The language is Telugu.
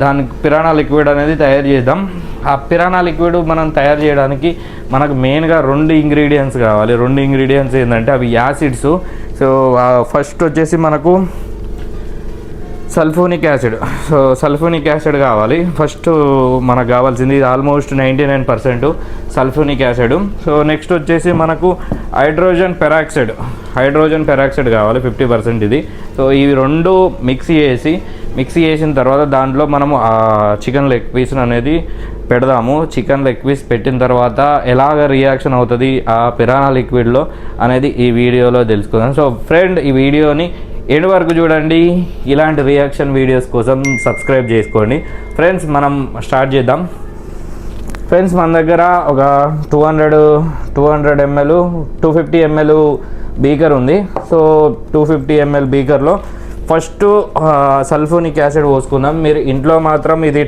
దానికి పిరానా లిక్విడ్ అనేది తయారు చేద్దాం. ఆ పిరానా లిక్విడ్ మనం తయారు చేయడానికి మనకు మెయిన్గా 2 ఇంగ్రీడియంట్స్ కావాలి. 2 ఇంగ్రీడియంట్స్ ఏంటంటే అవి యాసిడ్స్. సో ఫస్ట్ వచ్చేసి మనకు sulphonic acid. So sulphonic acid కావాలి. ఫస్ట్ మనకు కావాల్సింది ఇది almost 99% sulphonic acid. So next వచ్చేసి మనకు హైడ్రోజన్ పెరాక్సైడ్ కావాలి 50% ఇది. సో ఇవి 2 మిక్సీ చేసిన తర్వాత దాంట్లో మనము ఆ చికెన్ లెగ్ పీస్ అనేది పెడదాము. చికెన్ లెగ్ పీస్ పెట్టిన తర్వాత ఎలాగ రియాక్షన్ అవుతుంది ఆ పిరానా లిక్విడ్లో అనేది ఈ వీడియోలో తెలుసుకుందాం. సో ఫ్రెండ్, ఈ వీడియోని ఎండ్ వరకు చూడండి. ఇలాంటి రియాక్షన్ వీడియోస్ కోసం సబ్స్క్రైబ్ చేసుకోండి. ఫ్రెండ్స్, మనం స్టార్ట్ చేద్దాం. ఫ్రెండ్స్, మన దగ్గర ఒక 200 ml 250 ml బీకర్ ఉంది. సో 250 ml బీకర్లో ఫస్ట్ సల్ఫోనిక్ యాసిడ్ పోసుకుందాం. మీరు ఇంట్లో మాత్రం ఇది